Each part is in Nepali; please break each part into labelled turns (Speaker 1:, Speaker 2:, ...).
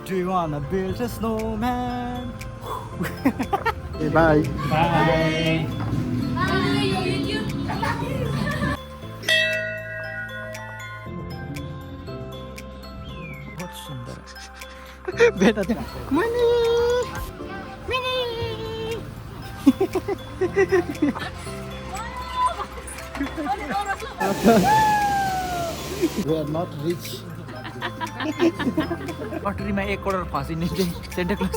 Speaker 1: Do you wanna build a snowman? Okay, bye.
Speaker 2: Bye.
Speaker 1: बहुत सुंदर बेटा money We are not rich. लटरीमा 1 करोड फसिने चाहिँ सेन्टा क्लज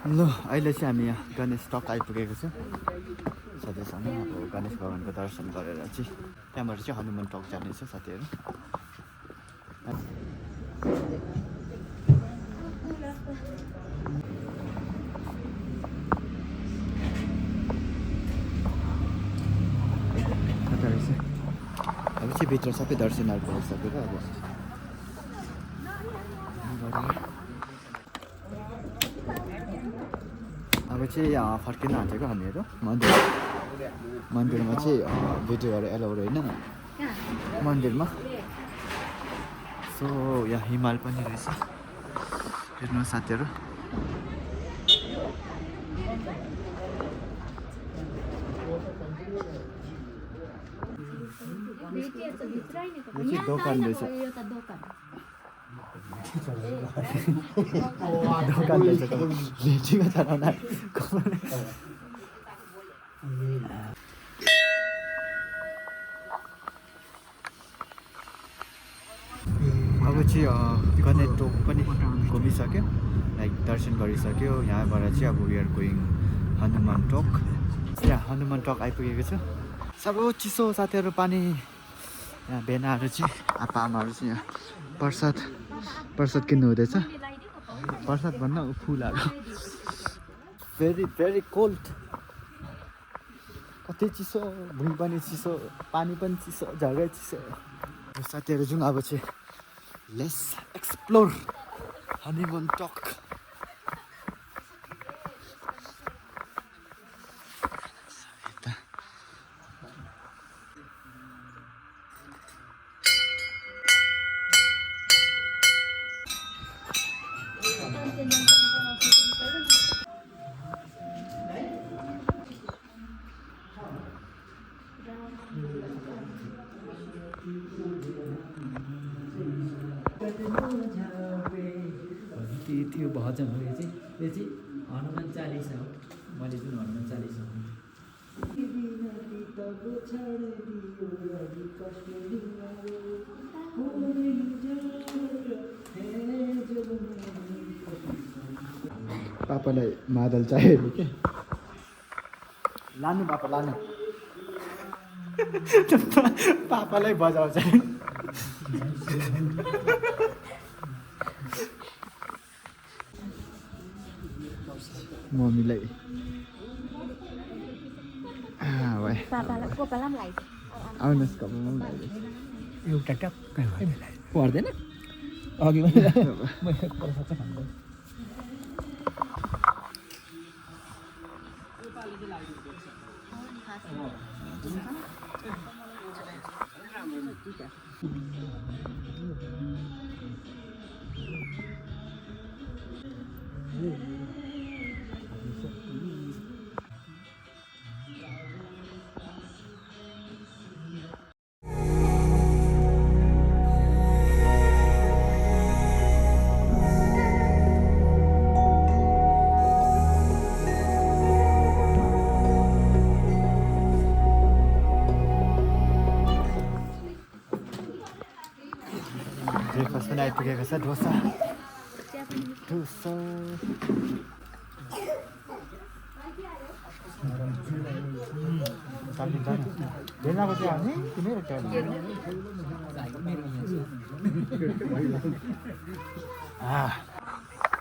Speaker 1: ल अहिले चाहिँ हामी यहाँ गणेश टक आइपुगेको छौँ साथीसँग अब गणेश भगवानको दर्शन गरेर चाहिँ त्यहाँबाट चाहिँ हनुमान टक जानेछ साथीहरू अब चाहिँ भित्र सबै दर्शनहरू भइसकेर अब चाहिँ फर्किन आँटेको हामीहरू मन्दिरमा चाहिँ भिडियोहरू एलाउड होइन मन्दिरमा सो यहाँ हिमाल पनि रहेछ हेर्नु साथीहरू दोकान रहेछ दोकान रहेछ लेचिङमा चलाउन अब चाहिँ गणेश टोक पनि घुमिसक्यो लाइक दर्शन गरिसक्यो यहाँबाट चाहिँ अब वी आर गोइङ हनुमान टोक यहाँ हनुमान टोक आइपुगेको छ सब चिसो साथीहरू पानी यहाँ बेनाहरू चाहिँ आप्पा आमाहरू चाहिँ यहाँ प्रसाद किन्नु हुँदैछ प्रसाद भन्न फुलहरू भेरी भेरी कोल्ड कति चिसो भुइँ पनि चिसो पानी पनि चिसो झगै चिसो साथीहरू जाउँ अब चाहिँ लेट्स एक्सप्लोर हनुमान टक थियो भजन हो यो चाहिँ हनुमान चालिसा हो मैले जुन हनुमान चालिसा पापालाई मादल चाहियो के लानु पापा लानु पापालाई बजाउँछ मम्मीलाई आउनुहोस् कपालमा एउटा टक्कै पर्दैन अघि ब्रेकफास्ट पनि आइपुगेको छ डोसा बेलाको चाहिँ हाल्ने कि मेरो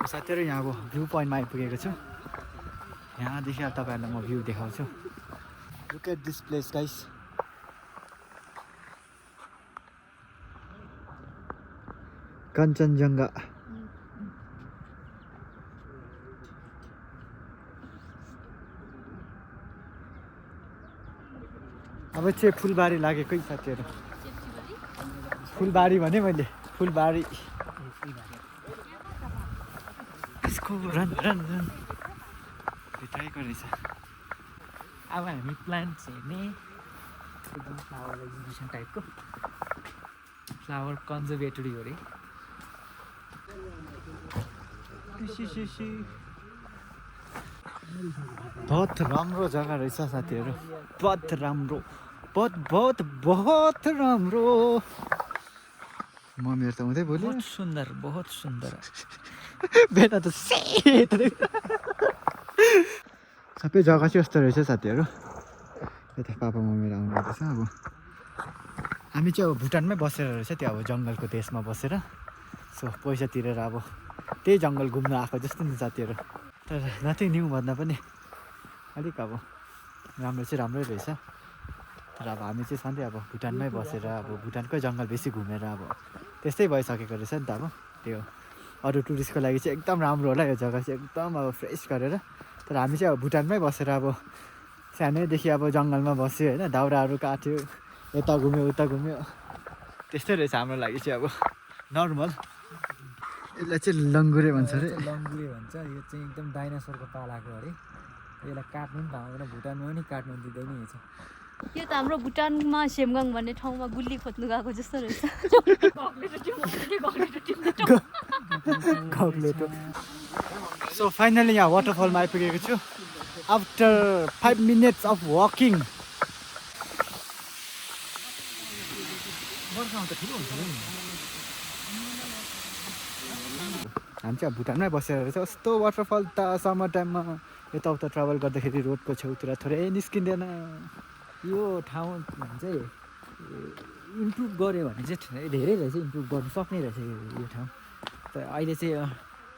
Speaker 1: साथीहरू यहाँ अब भ्यू पोइन्टमा आइपुगेको छु यहाँदेखि अब तपाईँहरूलाई म भ्यू देखाउँछु look at this place guys Kanchenjunga अब चाहिँ फुलबारी लागेकै साथीहरू फुलबारी भने मैले फुलबारी यसको रन रन रन भित्रैको रहेछ
Speaker 2: अब हामी प्लान्ट्स हेर्ने एकदम फ्लावर एक्जिबिसन टाइपको फ्लावर कन्जर्भेटरी हो अरे
Speaker 1: बहुत राम्रो जग्गा रहेछ साथीहरू बहुत राम्रो बहुत राम्रो मम्मीहरू त हुँदै बोल्यो
Speaker 2: बहुत सुन्दर
Speaker 1: बेटा त सबै जग्गा चाहिँ यस्तो रहेछ साथीहरू यता पापा मम्मीहरू आउनु रहेछ अब हामी चाहिँ अब भुटानमै बसेर रहेछ त्यो अब जङ्गलको देशमा बसेर सो पैसा तिरेर अब त्यही जङ्गल घुम्न आएको जस्तो नि साथीहरू तर नथिङ न्यू भन्दा पनि अलिक अब राम्रो चाहिँ राम्रै रहेछ तर अब हामी चाहिँ सधैँ अब भुटानमै बसेर अब भुटानकै जङ्गल बेसी घुमेर अब त्यस्तै भइसकेको रहेछ नि त अब त्यो अरू टुरिस्टको लागि चाहिँ एकदम राम्रो होला यो जग्गा चाहिँ एकदम अब फ्रेस गरेर तर हामी चाहिँ अब भुटानमै बसेर अब सानैदेखि अब जङ्गलमा बस्यो होइन दाउराहरू काट्यो यता घुम्यो उता घुम्यो त्यस्तै रहेछ हाम्रो लागि चाहिँ अब नर्मल यसलाई चाहिँ लङ्गुरे भन्छ अरे
Speaker 2: लङ्गुरे भन्छ यो चाहिँ एकदम डाइनासोरको पालाको अरे यसलाई काट्नु पनि पाउँदैन भुटानमा पनि काट्नु दिँदैन यो चाहिँ
Speaker 3: यो त हाम्रो भुटानमा सेमगाङ भन्ने ठाउँमा गुल्ली खोज्नु गएको जस्तो रहेछ
Speaker 1: सो फाइनली यहाँ वाटरफलमा आइपुगेको छु आफ्टर 5 minutes अफ वकिङ हामी चाहिँ अब भुटानमै बसेर रहेछ कस्तो वाटरफल त समर टाइममा यताउता ट्राभल गर्दाखेरि रोडको छेउतिर थोरै निस्किँदैन
Speaker 2: यो ठाउँ चाहिँ इम्प्रुभ गऱ्यो भने चाहिँ धेरै रहेछ इम्प्रुभ गर्नु सक्ने रहेछ यो ठाउँ त अहिले चाहिँ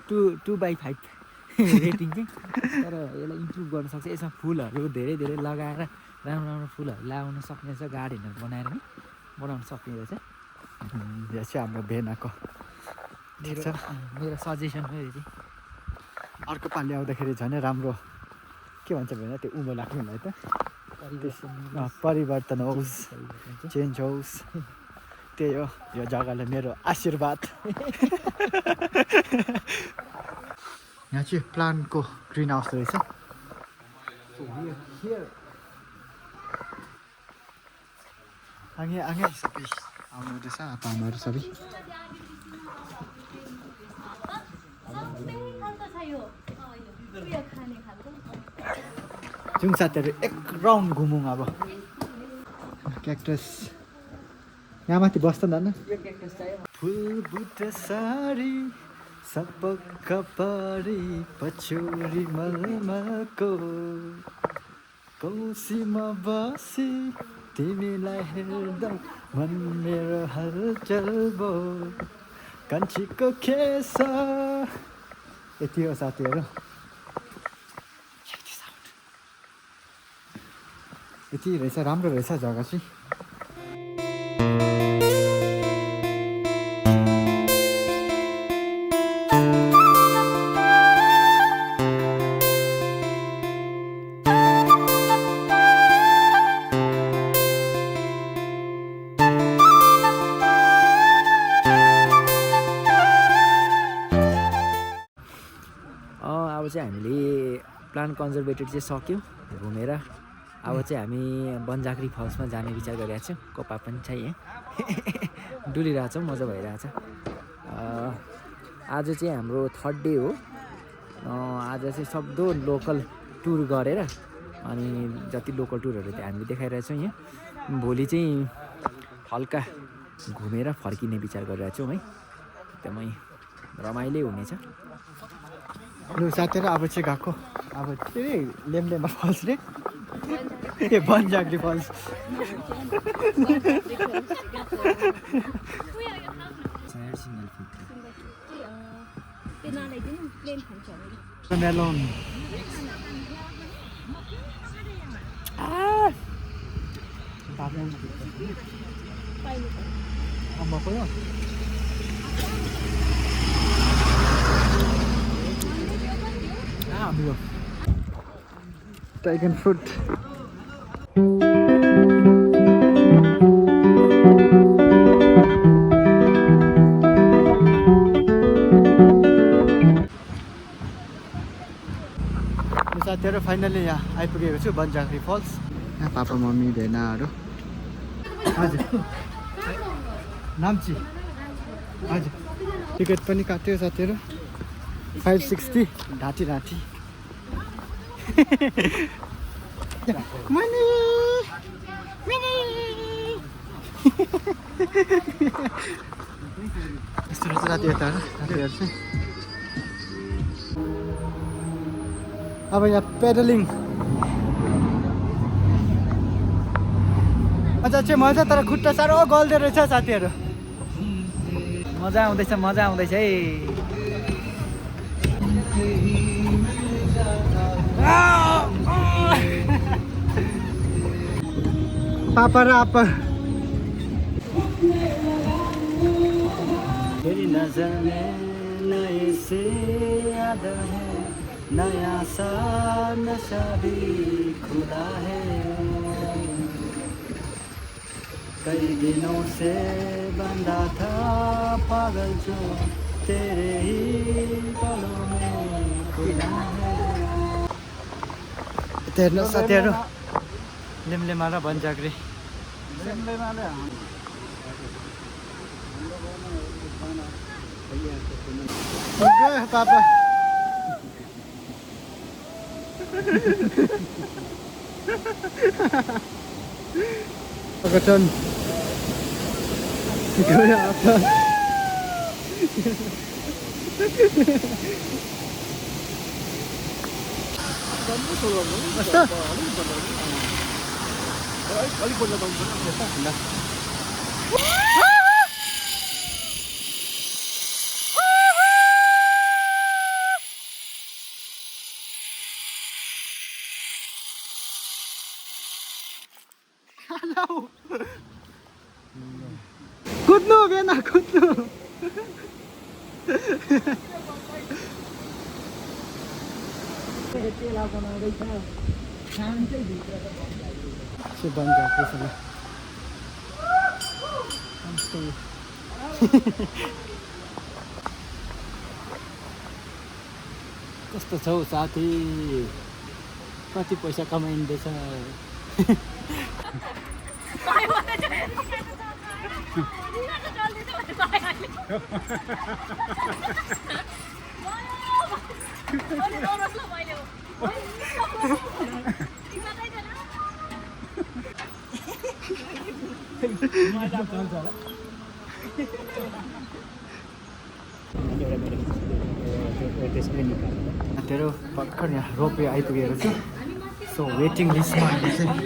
Speaker 2: 2/5 रेटिङ चाहिँ तर यसलाई इम्प्रुभ गर्न सक्छ यसमा फुलहरू धेरै लगाएर राम्रो फुलहरू लगाउन सक्ने रहेछ गार्डनहरू बनाएर नि बनाउन सक्ने रहेछ
Speaker 1: यो चाहिँ हाम्रो भेनाको ठिक छ
Speaker 2: मेरो सजेसन हो यो चाहिँ
Speaker 1: अर्को पालि आउँदाखेरि झनै राम्रो के भन्छ भने त्यो उँभो लाग्ने होला त परिवर्तन होस् चेन्ज होस् त्यही हो यो जग्गाले मेरो आशीर्वाद यहाँ चाहिँ प्लान्टको ग्रिन हाउस रहेछ आगे सबै आउनु रहेछ आमाहरू सबै जुन साथीहरू एक राउन्ड घुमौँ अब क्याक्टस यहाँ माथि बस्दैन फुल बुट सारी सपक्क परी पछौरी मलमको कौसीमा बसी तिमीलाई हेर्दा मन मेरो हलचल भो कान्छीको खेस यति हो साथीहरू यति रहेछ राम्रो रहेछ जग्गा चाहिँ
Speaker 2: अब चाहिँ हामीले प्लान्ट कन्जर्भेटरी चाहिँ सक्यौँ घुमेर अब चाहिँ हामी बनझाँक्री फल्समा जाने विचार गरिरहेको छौँ कोपा पनि छ यहाँ डुलिरहेको छौँ मजा भइरहेछ आज चाहिँ हाम्रो 3rd डे हो आज चाहिँ सक्दो लोकल टुर गरेर अनि जति लोकल टुरहरू चाहिँ हामीले देखाइरहेछौँ यहाँ भोलि चाहिँ हल्का घुमेर फर्किने विचार गरिरहेको छौँ है एकदमै रमाइलो हुनेछ
Speaker 1: लु साथीहरू अब चाहिँ गएको अब के लेम्लेमा फल्स रे ए बनझाँक्री फल्स मेलोन
Speaker 2: अम्बको यो हाम्रो
Speaker 1: ड्र्यागन फ्रुट साथीहरू फाइनली यहाँ आइपुगेको छु बनझाँक्री फल्स। यहाँ पापा मम्मी भेनाहरू हजुर नाम्ची हजुर टिकट पनि काट्यो साथीहरू 560 ढाँटी ढाँटी मनी यस्तो रहेछ राति यता साथीहरू चाहिँ अब यहाँ पेडलिङ मजा चाहिँ मजा तर खुट्टा साह्रो गल्दो रहेछ साथीहरू।
Speaker 2: मजा आउँदैछ है
Speaker 1: पापा र आपा
Speaker 2: तेरी नजर में नए से याद है नया सा नशा भी खुला है कई दिनों से बंधा था पागल जो तेरे ही पलों में खुला है।
Speaker 1: हेर्नु साथीहरू लिम्लेमा र बनझाँक्री पापा Pagkatan gaya apa basta कुद्नु बेना कुद्नु
Speaker 2: कस्तो छौ साथी कति पैसा कमाइँदैछ
Speaker 1: तेरो भर्खर यहाँ रोपवे आइपुगेको छु। सो वेटिङ लिस्टमा अहिले चाहिँ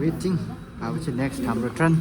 Speaker 1: वेटिङ अब चाहिँ नेक्स्ट हाम्रो ट्रेन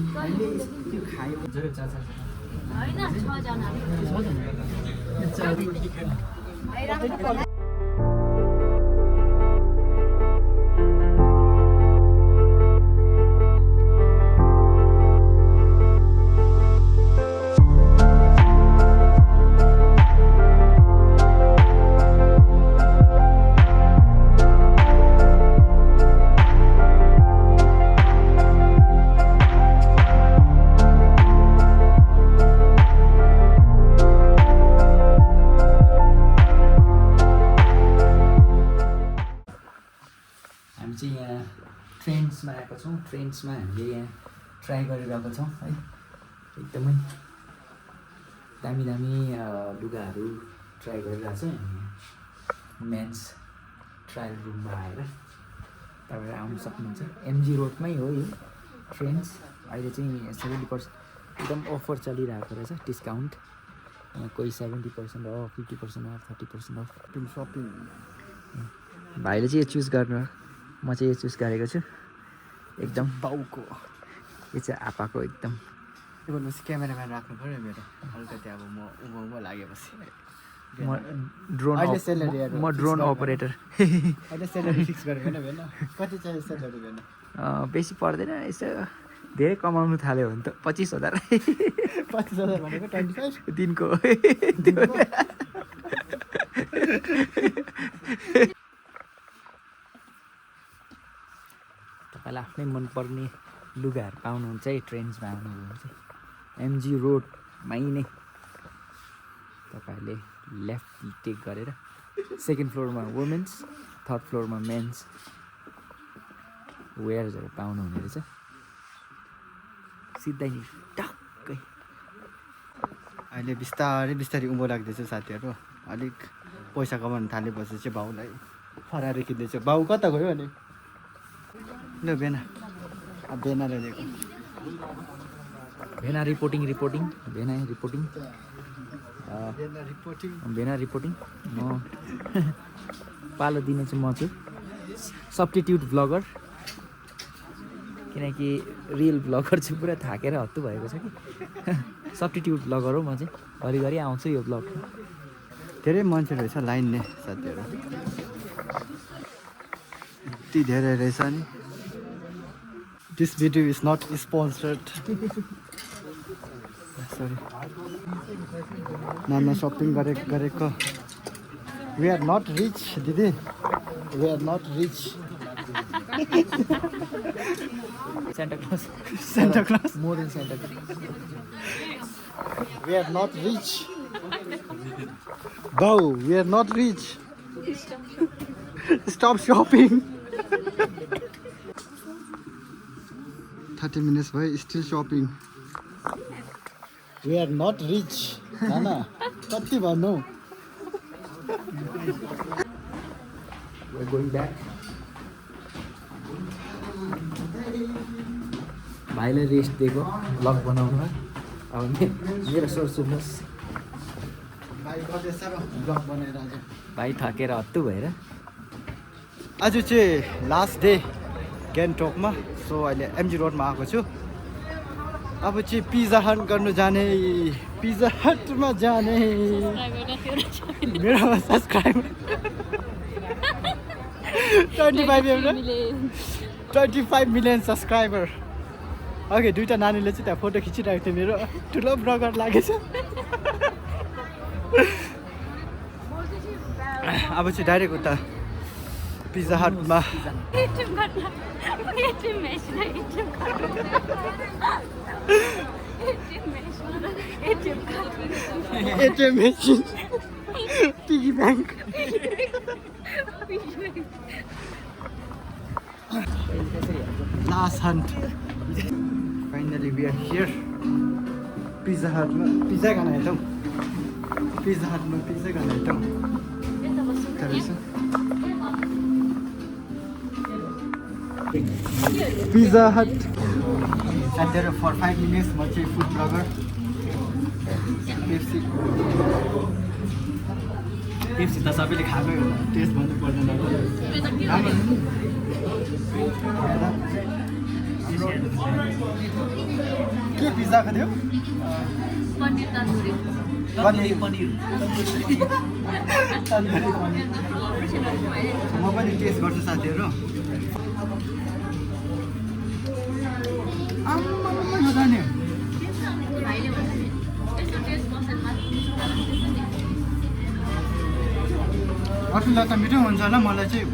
Speaker 2: ट्रेन्ड्समा आएको छौँ। ट्रेन्ड्समा हामीले यहाँ ट्राई गरिरहेको छौँ है एकदमै दामी दामी लुगाहरू ट्राई गरिरहेको छौँ। हामी मेन्स ट्रायल रुममा आएर तपाईँहरू आउनु सक्नुहुन्छ। एमजी रोडमै हो यो ट्रेन्ड्स। अहिले चाहिँ 70% एकदम अफर चलिरहेको रहेछ डिस्काउन्ट। कोही 70% अफ 50% अफ 30% अफ
Speaker 1: सपिङ
Speaker 2: भाइले चाहिँ यो चुज गर्नु म चाहिँ यो चुज गरेको छु एकदम
Speaker 1: बाउको
Speaker 2: यो चाहिँ आपाको एकदम
Speaker 1: के भन्नुहोस् क्यामेराम्यान राख्नु पऱ्यो मेरो अलिकति अब म उँभो लागेपछि
Speaker 2: म ड्रोन
Speaker 1: अहिले सेलेरीहरू
Speaker 2: म ड्रोन अपरेटर
Speaker 1: अहिले सेलेरी फिक्स गरेको होइन कति चाहियो सेलेरी भेन
Speaker 2: बेसी पर्दैन यसो धेरै कमाउनु थाल्यो भने त 25,000
Speaker 1: 25,000 भनेको 25
Speaker 2: दिनको तपाईँलाई आफ्नै मनपर्ने लुगाहरू पाउनुहुन्छ है ट्रेन्ड्समा आउनुभयो भने चाहिँ एमजी रोडमै नै तपाईँहरूले लेफ्ट टेक गरेर सेकेन्ड फ्लोरमा वुमेन्स थर्ड फ्लोरमा मेन्स वेयर्सहरू पाउनुहुने रहेछ सिधै नि टक्कै
Speaker 1: अहिले बिस्तारै बिस्तारै उँभो लाग्दैछ साथीहरू अलिक पैसा कमाउनु थालेपछि चाहिँ बाउलाई फरारी किन्दैछ बाउ कता गयो अनि ल बेना अब बेनाले दिएको
Speaker 2: भेना रिपोर्टिङ भेना रिपोर्टिङ भेना रिपोर्टिङ म पालो दिने चाहिँ म छु सब्स्टिट्युट भ्लगर किनकि रियल भ्लगर चाहिँ पुरा थाकेर हत्तु भएको छ कि सब्स्टिट्युट भ्लगर हो म चाहिँ घरिघरि आउँछु यो भ्लग
Speaker 1: धेरै मान्छे रहेछ लाइन नै साथीहरू यति धेरै रहेछ नि this video is not sponsored sorry नाना सपिङ गरेको वी आर नट रिच दिदी we are not rich
Speaker 2: Santa Claus more than Santa Claus
Speaker 1: we are not rich बाउ we are not rich stop shopping 30 minutes भयो still shopping we are not rich नाना कति भन्नु
Speaker 2: We're going back. भाइलाई रेस्ट दिएको भ्लग बनाउनुमा अब मेरो स्वर सुन्नुहोस् भाइ थकेर हत्तु भएर
Speaker 1: आज चाहिँ लास्ट डे गान्तोकमा सो अहिले एमजी रोडमा आएको छु अब चाहिँ पिज्जा हट गर्नु जाने पिज्जा हटमा जाने मेरो सब्सक्राइबर 25 मिलियन सब्सक्राइबर अघि दुईवटा नानीले चाहिँ त्यहाँ फोटो खिचिरहेको थियो मेरो ठुलो ब्लगर लागेछ अब चाहिँ डाइरेक्ट उता पिज्जा हटमा ATM machine piggy bank last hunt finally we are here pizza हटमा पिज्जा खान हेर्छौँ पिज्जा हटमा पिज्जा खान हेर्छौँ पिज्जा हट साथीहरू फर 5 मिनट्स म चाहिँ फुड ब्लगर पेप्सी त सबैले खाएकै हो टेस्ट भन्नु पर्दैन के पिज्जा खायो
Speaker 3: पनीर तन्दुरी
Speaker 1: म पनि टेस्ट गर्छु साथीहरू अरूलाई त मिठो हुन्छ होला मलाई चाहिँ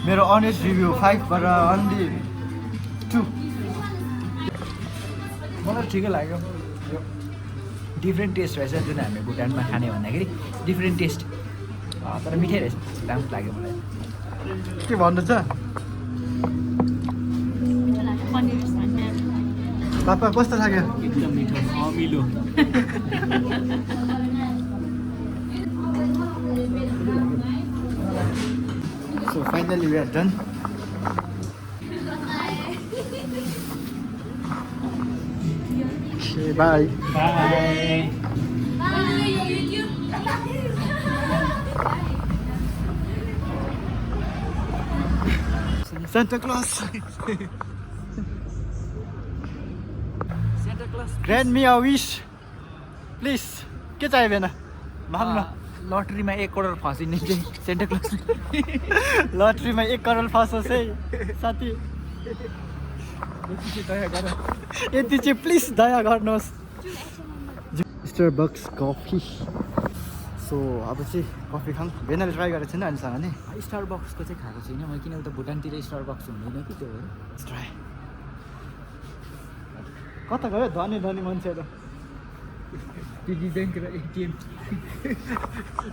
Speaker 1: मेरो अनेस्ट रिभ्यू 5 बाट अन्ली 2
Speaker 2: मलाई ठिकै लाग्यो डिफ्रेन्ट टेस्ट रहेछ जुन हामी भुटानमा खाने भन्दाखेरि डिफ्रेन्ट टेस्ट तर मिठै रहेछ राम्रो लाग्यो मलाई
Speaker 1: के भन्नु छ पापा कस्तो लाग्यो
Speaker 2: एकदम मिठो अमिलो
Speaker 1: So finally we are done. Okay, bye.
Speaker 2: Bye.
Speaker 1: Santa Claus.
Speaker 2: Santa Claus
Speaker 1: Grant me a wish. Please. के चाहियो भएन माग्न
Speaker 2: लटरीमा 1 करोड फसिने चाहिँ सेन्टा क्लज
Speaker 1: लटरीमा 1 करोड फसोस् है साथी यति चाहिँ प्लिज दया गर्नुहोस् स्टारबक्स कफी सो अब चाहिँ कफी खाऊँ भेनाले ट्राई गरेको छैन अहिलेसम्म नि
Speaker 2: स्टारबक्सको चाहिँ खाएको छैन मैले किन उता भुटानतिर स्टारबक्स हुँदैन कि त्यो भएर
Speaker 1: ट्राई कता गयो धनी धनी मान्छेहरू
Speaker 2: पिगी ब्याङ्क र एटिएम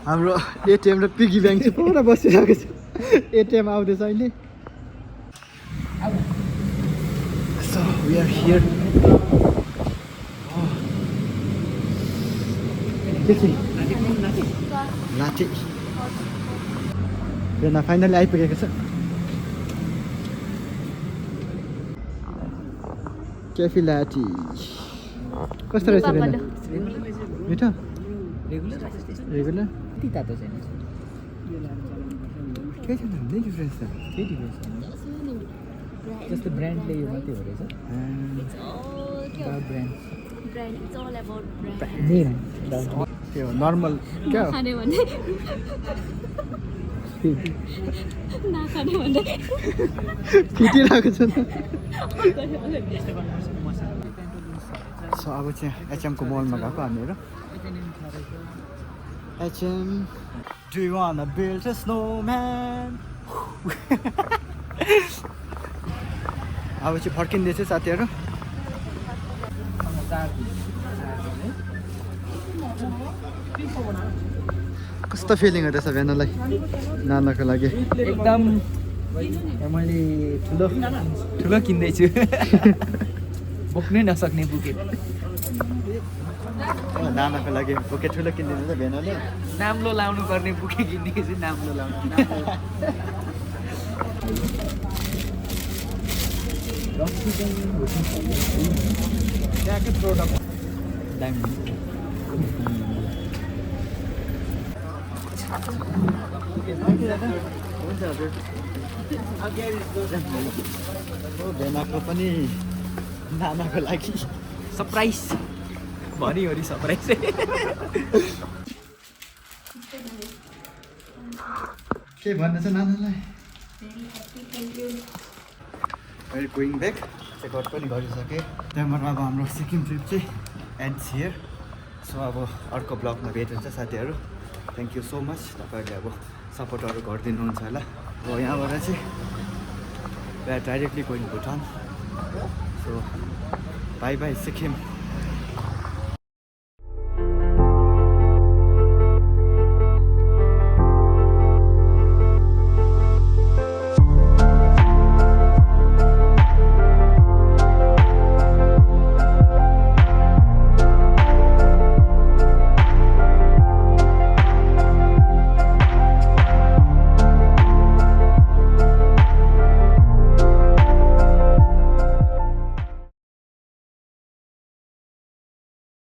Speaker 1: हाम्रो एटिएम र पिगी ब्याङ्क चाहिँ पुरा बसिरहेको छ एटिएम आउँदैछ अहिले सो वी आर हियर के चाहिँ लाठी बेना फाइनली आइपुगेको छ क्याफे लाठी कस्तो रहेछ बेना मिठो
Speaker 2: रेगुलर
Speaker 1: रेगुलर
Speaker 2: यति तातो छैन
Speaker 1: के छ भन्दै डिफ्रेन्स छ
Speaker 2: केही डिफ्रेन्स छैन जस्तो ब्रान्डले यो मात्रै हो रहेछ ब्रान्ड
Speaker 1: त्यो नर्मल क्या हो
Speaker 3: खाने भन्ने नखाने भन्ने
Speaker 1: फिटिरहेको छ नि सो अब चाहिँ एचएमको मलमा गएको हामीहरू H M do you want build a snowman अब चाहिँ फर्किँदैछ साथीहरू कस्तो फिलिङ हुँदैछ भेनालाई नानाको लागि
Speaker 2: एकदम मैले ठुलो ठुलो किन्दैछु बोक्नै नसक्ने बुकेट
Speaker 1: नानाको लागि बुके ठुलो किनिदिनु त भेनाले
Speaker 2: नाम्लो लाउनु पर्ने बुके किनेको छु नाम्लो लाउनु त्यहाँकै प्रोडक्ट दामी
Speaker 1: हुन्छ हजुर भेनाको पनि नानाको लागि
Speaker 2: सरप्राइज भनिवरी सरप्राइज
Speaker 1: के भन्नु छ नानालाई वेयर गोइङ ब्याक चेकआउट पनि गरिसकेँ त्यहाँबाट अब हाम्रो सिक्किम ट्रिप चाहिँ एन्ड्स हियर सो अब अर्को ब्लगमा भेट हुन्छ साथीहरू थ्याङ्क यू सो मच तपाईँहरूले अब सपोर्टहरू गरिदिनुहुन्छ होला अब यहाँबाट चाहिँ directly going Bhutan so by by Sikkim